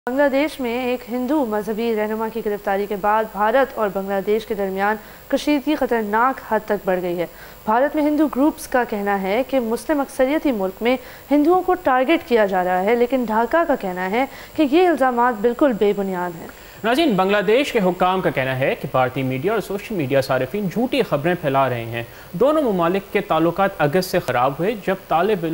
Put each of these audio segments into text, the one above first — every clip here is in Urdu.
بنگلہ دیش میں ایک ہندو مذہبی رہنما کی گرفتاری کے بعد بھارت اور بنگلہ دیش کے درمیان کشیدگی خطرناک حد تک بڑھ گئی ہے۔ بھارت میں ہندو گروپس کا کہنا ہے کہ مسلم اکثریتی ملک میں ہندوؤں کو ٹارگٹ کیا جا رہا ہے، لیکن ڈھاکہ کا کہنا ہے کہ یہ الزامات بالکل بے بنیاد ہیں۔ ناظرین، بنگلہ دیش کے حکام کا کہنا ہے کہ بھارتی میڈیا اور سوشل میڈیا صارفین جھوٹی خبریں پھیلا رہے ہیں۔ دونوں ممالک کے تعلقات اگست سے خراب ہوئے جب طالب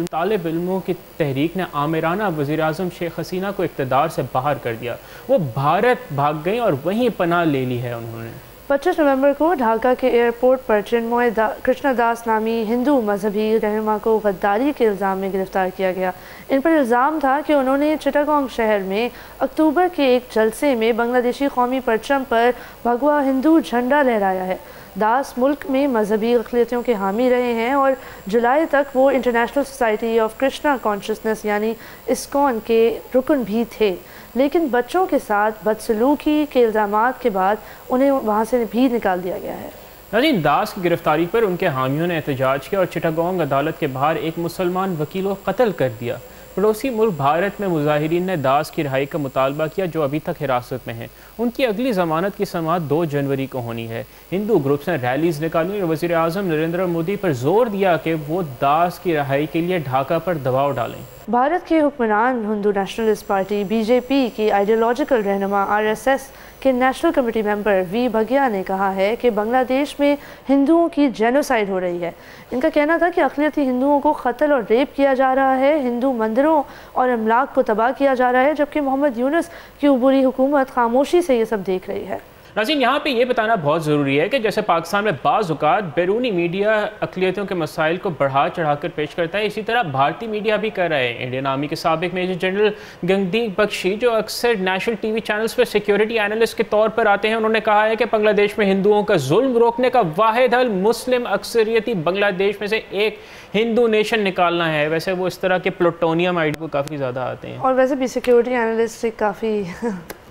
علموں کی تحریک نے آمرانہ وزیر اعظم شیخ حسینہ کو اقتدار سے باہر کر دیا۔ وہ بھارت بھاگ گئیں اور وہیں پناہ لے لی ہے انہوں نے۔ 25 نومبر کو ڈھاکہ کے ایئرپورٹ پر چنموئے کرشنا داس نامی ہندو مذہبی رہنما کو غداری کے الزام میں گرفتار کیا گیا۔ ان پر الزام تھا کہ انہوں نے چٹاگانگ شہر میں اکتوبر کے ایک جلسے میں بنگلہ دیشی قومی پرچم پر بھگوا ہندو جھنڈا لہرایا ہے۔ داس ملک میں مذہبی اقلیتوں کے حامی رہے ہیں اور جولائی تک وہ international society of Krishna consciousness یعنی اسکون کے رکن بھی تھے، لیکن بچوں کے ساتھ بدسلوکی کے الزامات کے بعد انہیں وہاں سے بھی نکال دیا گیا ہے۔ ناظرین، داس کی گرفتاری پر ان کے حامیوں نے احتجاج کیا اور چٹاگانگ عدالت کے باہر ایک مسلمان وکیل کو قتل کر دیا۔ پڑوسی ملک بھارت میں مظاہرین نے داس کی رہائی کا مطالبہ کیا، جو ابھی تک حراست میں ہیں۔ ان کی اگلی ضمانت کی سماعت 2 جنوری کو ہونی ہے۔ ہندو گروپس نے ریلیز نکالی اور وزیر اعظم نریندر مودی پر زور دیا کہ وہ داس کی رہائی کے لیے ڈھاکہ پر دباؤ ڈالیں۔ بھارت کے حکمران ہندو نیشنلسٹ پارٹی بی جے پی کی آئیڈیالوجیکل رہنما RSS کے نیشنل کمیٹی ممبر وی بھگیا نے کہا ہے کہ بنگلہ دیش میں ہندوؤں کی جینوسائیڈ ہو رہی ہے۔ ان کا کہنا تھا کہ اقلیتی ہندوؤں کو قتل اور ریپ کیا جا رہا ہے، ہندو مندروں اور املاک کو تباہ کیا جا رہا ہے، جبکہ محمد یونس کی عبوری حکومت خاموشی سے یہ سب دیکھ رہی ہے۔ ناظرین، یہاں پہ یہ بتانا بہت ضروری ہے کہ جیسے پاکستان میں بعض اوقات بیرونی میڈیا اقلیتوں کے مسائل کو بڑھا چڑھا کر پیش کرتا ہے، اسی طرح بھارتی میڈیا بھی کر رہے ہیں۔ انڈین آرمی کے سابق میجر جنرل گگندیپ بخشی، جو اکثر نیشنل ٹی وی چینلز پر سیکیورٹی اینالسٹ کے طور پر آتے ہیں، انہوں نے کہا ہے کہ بنگلہ دیش میں ہندوؤں کا ظلم روکنے کا واحد حل مسلم اکثریتی بنگلہ دیش میں سے ایک ہندو نیشن نکالنا ہے۔ ویسے وہ اس طرح کے پلوٹونیم آئیڈیا کو کافی زیادہ آتے ہیں، اور ویسے بھی سیکیورٹی اینالسٹ کافی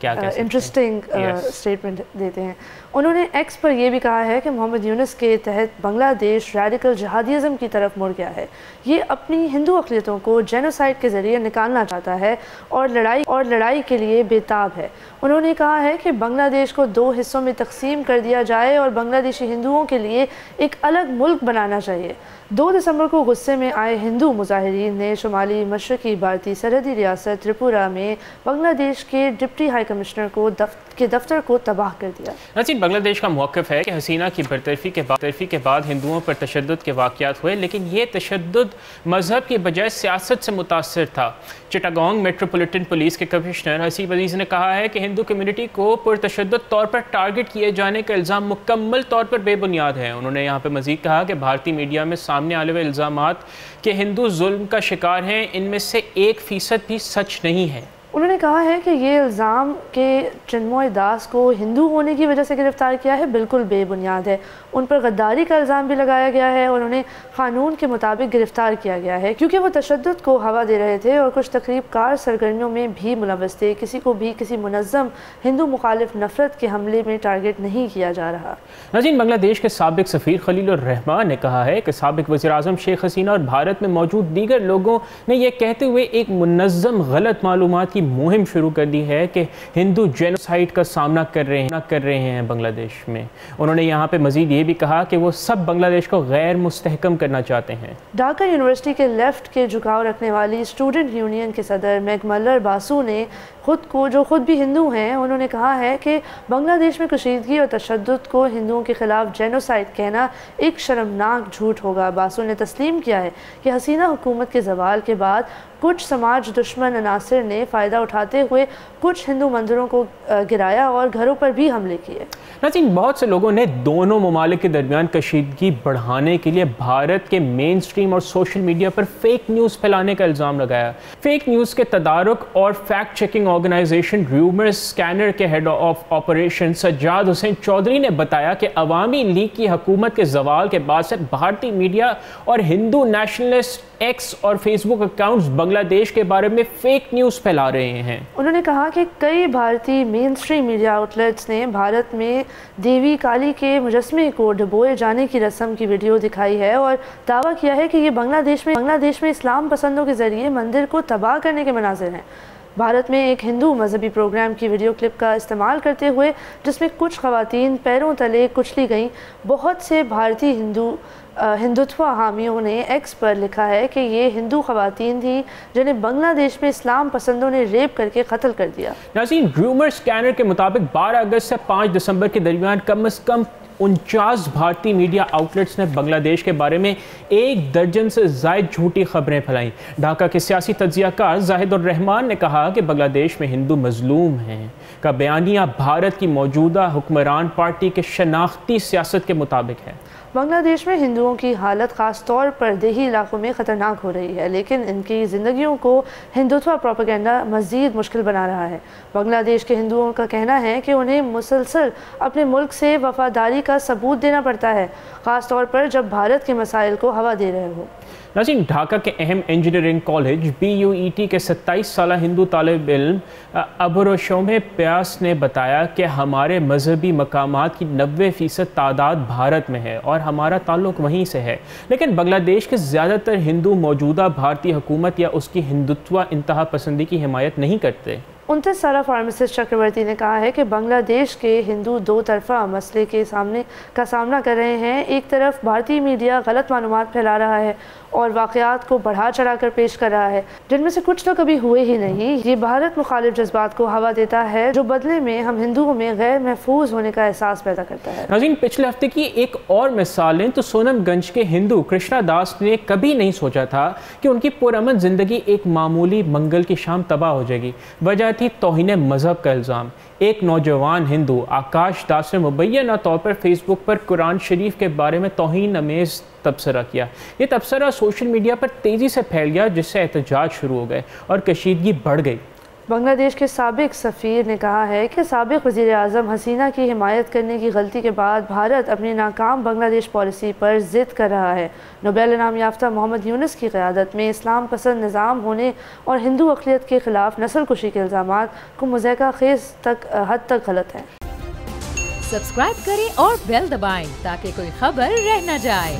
انٹرسٹنگ اسٹیٹمنٹ دیتے ہیں۔ انہوں نے ایکس پر یہ بھی کہا ہے کہ محمد یونس کے تحت بنگلہ دیش ریڈیکل جہادیزم کی طرف مڑ گیا ہے۔ یہ اپنی ہندو اقلیتوں کو جینوسائیڈ کے ذریعے نکالنا چاہتا ہے اور لڑائی کے لیے بےتاب ہے۔ انہوں نے کہا ہے کہ بنگلہ دیش کو 2 حصوں میں تقسیم کر دیا جائے اور بنگلہ دیشی ہندوؤں کے لیے ایک الگ ملک بنانا چاہیے۔ 2 دسمبر کو غصے میں آئے ہندو مظاہرین نے شمالی مشرقی بھارتی سرحدی ریاست تریپورہ میں بنگلہ دیش کے ڈپٹی ہائی کمشنر کے دفتر کو تباہ کر دیا۔ ناظرین، بنگلہ دیش کا موقف ہے کہ حسینہ کی برطرفی کے بعد ہندوؤں پر تشدد کے واقعات ہوئے، لیکن یہ تشدد مذہب کی بجائے سیاست سے متاثر تھا۔ چٹاگانگ میٹروپولیٹن پولیس کے کمشنر حسیب عزیز نے کہا ہے کہ ہندو کمیونٹی کو پرتشدد طور پر ٹارگٹ کیے جانے کا الزام مکمل طور پر بے بنیاد ہے۔ انہوں نے یہاں پہ مزید کہا کہ بھارتی میڈیا میں سامنے آنے والے الزامات کہ ہندو ظلم کا شکار ہیں، ان میں سے 1% بھی سچ نہیں ہے۔ انہوں نے کہا ہے کہ یہ الزام کہ چنموئے داس کو ہندو ہونے کی وجہ سے گرفتار کیا ہے بالکل بے بنیاد ہے۔ ان پر غداری کا الزام بھی لگایا گیا ہے اور انہیں قانون کے مطابق گرفتار کیا گیا ہے کیونکہ وہ تشدد کو ہوا دے رہے تھے اور کچھ تقریب کار سرگرمیوں میں بھی ملوث تھے۔ کسی کو بھی کسی منظم ہندو مخالف نفرت کے حملے میں ٹارگٹ نہیں کیا جا رہا۔ ناظرین، بنگلہ دیش کے سابق سفیر خلیل الرحمان نے کہا ہے کہ سابق وزیر اعظم شیخ حسینہ اور بھارت میں موجود دیگر لوگوں نے یہ کہتے ہوئے ایک منظم غلط معلومات کی مہم شروع کر دی ہے کہ ہندو جینوسائیڈ کا سامنا کر رہے ہیں بنگلہ دیش میں۔ انہوں نے یہاں پہ مزید یہ بھی کہا کہ وہ سب بنگلہ دیش کو غیر مستحکم کرنا چاہتے ہیں۔ ڈھاکہ یونیورسٹی کے لیفٹ کے جھکاؤ رکھنے والی اسٹوڈنٹ یونین کے صدر میگملر باسو نے جو خود بھی ہندو ہیں، انہوں نے کہا ہے کہ بنگلہ دیش میں کشیدگی اور تشدد کو ہندوؤں کے خلاف جینوسائیڈ کہنا ایک شرمناک جھوٹ ہوگا۔ باسو نے تسلیم کیا ہے کہ حسینہ حکومت کے زوال کے بعد کچھ سماج دشمن عناصر نے فائدہ اٹھاتے ہوئے کچھ ہندو مندروں کو گرایا اور گھروں پر بھی حملے کیے۔ ناظرین، بہت سے لوگوں نے دونوں ممالک کے درمیان کشیدگی بڑھانے کے لیے بھارت کے مین سٹریم اور سوشل میڈیا پر فیک نیوز پھیلانے کا الزام لگایا۔ فیک نیوز کے تدارک اور fact checking organisation rumour scanner کے head of operation Sajjad Hussain Chowdhury نے بتایا کہ عوامی لیگ کی حکومت کے زوال کے بعد سے بھارتی میڈیا اور ہندو نیشنلسٹ ایکس اور فیس بک اکاؤنٹس بنگلہ دیش کے بارے میں فیک نیوز پھیلا رہے ہیں۔ انہوں نے کہا کہ کئی بھارتی مین سٹریم میڈیا آؤٹ لیٹس نے بھارت میں دیوی کالی کے مجسمے کو ڈبوئے جانے کی رسم کی ویڈیو دکھائی ہے اور دعویٰ کیا ہے کہ یہ بنگلہ دیش میں اسلام پسندوں کے ذریعے مندر کو تباہ کرنے کے مناظر ہیں۔ بھارت میں ایک ہندو مذہبی پروگرام کی ویڈیو کلپ کا استعمال کرتے ہوئے جس میں کچھ خواتین پیروں تلے کچلی گئیں، بہت سے بھارتی ہندوتوا حامیوں نے ایکس پر لکھا ہے کہ یہ ہندو خواتین تھیں جنہیں بنگلہ دیش میں اسلام پسندوں نے ریپ کر کے قتل کر دیا۔ ناظرین، رومر سکینر کے مطابق 12 اگست سے 5 دسمبر کے درمیان کم از کم 49 بھارتی میڈیا آؤٹلیٹس نے بنگلہ دیش کے بارے میں 1 درجن سے زائد جھوٹی خبریں پھیلائیں۔ ڈھاکہ کے سیاسی تجزیہ کار زاہد الرحمان نے کہا کہ بنگلہ دیش میں ہندو مظلوم ہیں کا بیانیہ بھارت کی موجودہ حکمران پارٹی کے شناختی سیاست کے مطابق ہے۔ بنگلہ دیش میں ہندوؤں کی حالت خاص طور پر دیہی علاقوں میں خطرناک ہو رہی ہے، لیکن ان کی زندگیوں کو ہندوتوا پروپیگنڈا مزید مشکل بنا رہا ہے۔ بنگلہ دیش کے ہندوؤں کا کہنا ہے کہ انہیں مسلسل اپنے ملک سے وفاداری کا ثبوت دینا پڑتا ہے، خاص طور پر جب بھارت کے مسائل کو ہوا دے رہے ہو۔ ناظرین، ڈھاکہ کے اہم انجینئرنگ کالج BUET کے 27 سالہ ہندو طالب علم ابروشومے پیاس نے بتایا کہ ہمارے مذہبی مقامات کی 90% تعداد بھارت میں ہے اور ہمارا تعلق وہیں سے ہے، لیکن بنگلہ دیش کے زیادہ تر ہندو موجودہ بھارتی حکومت یا اس کی ہندوتوا انتہا پسندی کی حمایت نہیں کرتے۔ 29 سالہ فارماسسٹ چکرورتی نے کہا ہے کہ بنگلہ دیش کے ہندو دو طرفہ مسئلے کے سامنا کر رہے ہیں۔ ایک طرف بھارتی میڈیا غلط معلومات پھیلا رہا ہے اور واقعات کو بڑھا چڑھا کر پیش کر رہا ہے جن میں سے کچھ تو کبھی ہوئے ہی نہیں۔ یہ بھارت مخالف جذبات کو ہوا دیتا ہے جو بدلے میں ہم ہندوؤں میں غیر محفوظ ہونے کا احساس پیدا کرتا ہے۔ ناظرین، پچھلے ہفتے کی ایک اور مثال لیں تو سونم گنج کے ہندو کرشنا داس نے کبھی نہیں سوچا تھا کہ ان کی پرامن زندگی ایک معمولی منگل کی شام تباہ ہو جائے گی۔ وجہ تھی توہین مذہب کا الزام۔ ایک نوجوان ہندو آکاش داس نے مبینہ طور پر فیس بک پر قرآن شریف کے بارے میں توہین آمیز تبصرہ کیا۔ یہ تبصرہ سوشل میڈیا پر تیزی سے پھیل گیا جس سے احتجاج شروع ہو گئے اور کشیدگی بڑھ گئی۔ بنگلہ دیش کے سابق سفیر نے کہا ہے کہ سابق وزیر اعظم حسینہ کی حمایت کرنے کی غلطی کے بعد بھارت اپنی ناکام بنگلہ دیش پالیسی پر ضد کر رہا ہے۔ نوبیل انعام یافتہ محمد یونس کی قیادت میں اسلام پسند نظام ہونے اور ہندو اقلیت کے خلاف نسل کشی کے الزامات کو مضحکہ خیز حد تک غلط ہیں۔ سبسکرائب کریں اور بیل دبائیں تاکہ کوئی خبر رہ نہ جائے۔